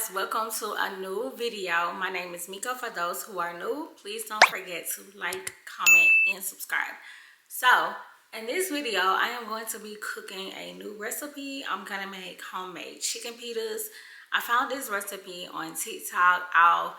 guys, welcome to a new video. My name is Mika. For those who are new, please don't forget to like, comment, and subscribe. So in this video, I am going to be cooking a new recipe. I'm gonna make homemade chicken pitas. I found this recipe on TikTok. I'll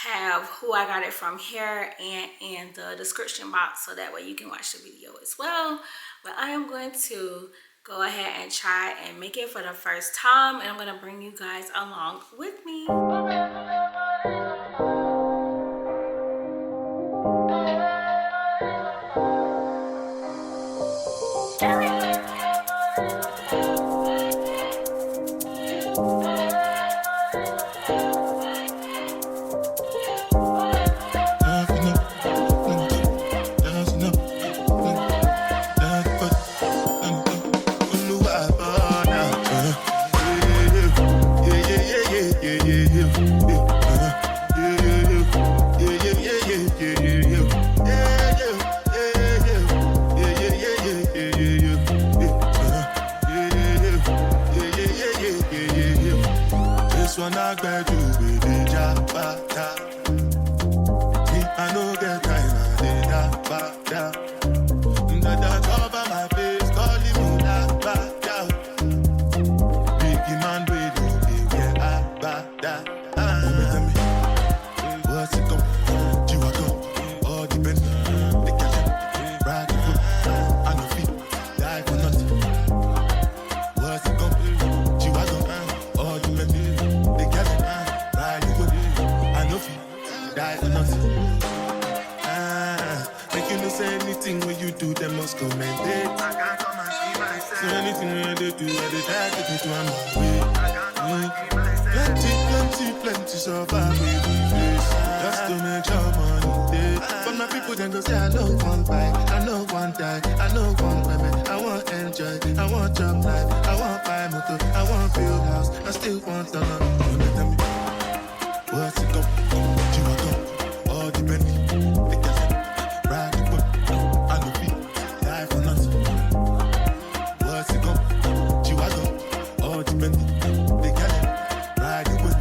have who I got it from here and in the description box, so that way you can watch the video as well. But I am going to go ahead and try and make it for the first time, and I'm gonna bring you guys along with me. Plenty so far with the face, just to make your money day. But my people then go say I know one buy, I know one die, I know one women. I want enjoy, I want job life, I want buy motor, I want build house, I still want to know. Don't tell me what's it go? You want go? All the Bentley, the gas, ride the boat, I know feet, die for nothing. What's it go? You want go? All the Bentley, the gas, ride the boat.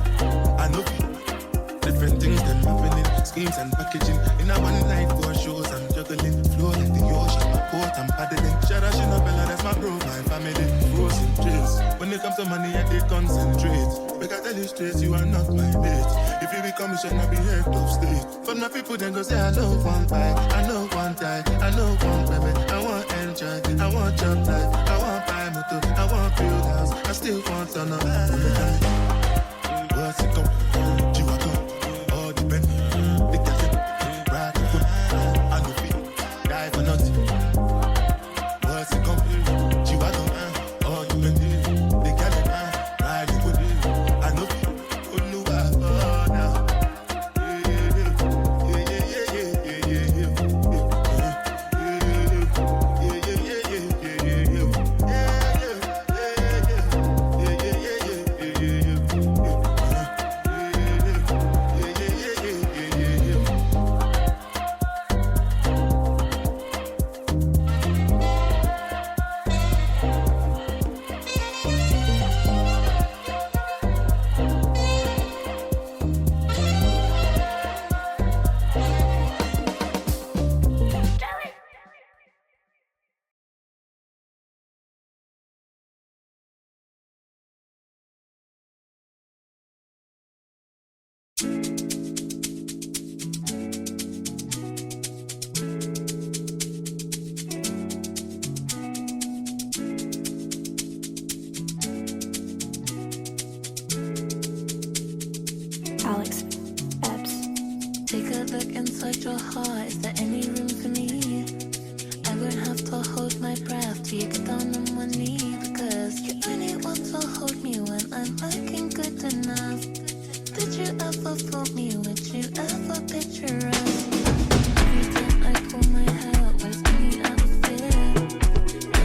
Different things that happening, schemes and packaging. In a one night for shows, I'm juggling. Flow like the ocean, my port, I'm paddling. Shout out, Bella, that's my bro, my family. Frozen trace. When it comes to money, I did concentrate. Make I tell you straight, you are not my mate. If you become a I be head of state. But my people then go say, I know one buy, I know one die, I know one women. I want enjoy, I want job life, I want buy motor, I want build house, I still want to know. What's it go? You are go. All the Bentley, the gas, ride the boat, I know feet, die for nothing. What's it go? You are go. All the Bentley, the gas, ride the boat, I know feet. Take a look inside your heart. Is there any room for me? I won't have to hold my breath till you get down on one knee. Because you only want to hold me when I'm looking good enough. Did you ever fool me? Would you ever picture us? Every time I pull my hair out, was only out of fear.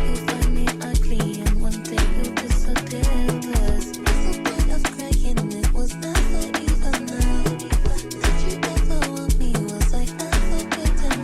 You'll find me ugly and one day you'll disappear. Cause what's the point of crying? It was never even now. Did you ever want me? Was I ever good enough?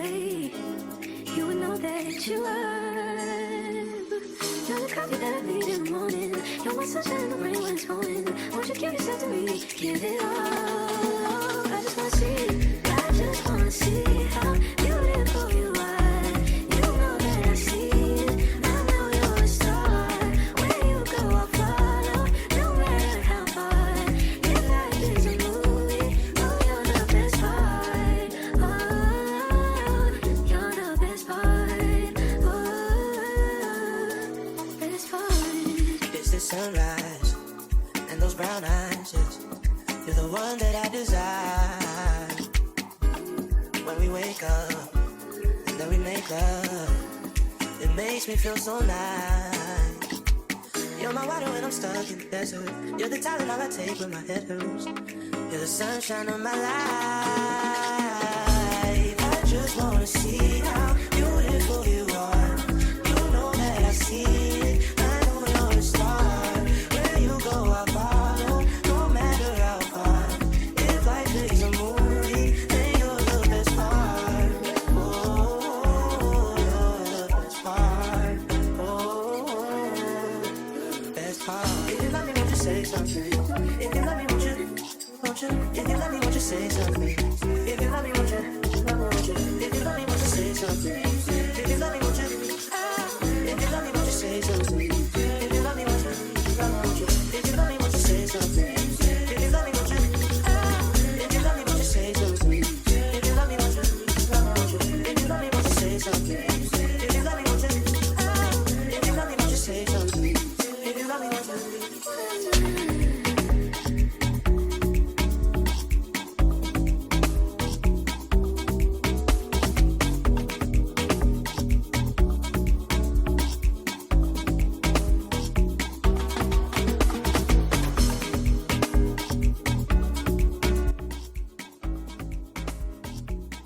way, you would know that you are. You're the coffee that I need in the morning. You're my sunshine in the rain when it's pouring. Won't you give yourself to me? Give it all. I just wanna see. I just wanna see how beautiful you are. You know that I see it. I know you're a star. Where you go, I'll follow. No matter how far. If life is a movie, oh, you're the best part. Oh, you're the best part. Oh, best part. It's the sunrise and those brown eyes. Yes. You're the one that I desire. When we wake up and then we make love, it makes me feel so nice. You're my water when I'm stuck in the desert. You're the Tylenol I take when my head hurts. You're the sunshine of my life. I just wanna see how beautiful you are. You know that I see it. I know you're a star. Where you go, I'll follow. No matter how far. If life is a movie, then you're the best part. Oh, you're the best part. Oh, best part. If you love me, won't you say something? If you love me, won't you? If you love me, won't you say something? If you love me, won't you? If you love me, won't you say something?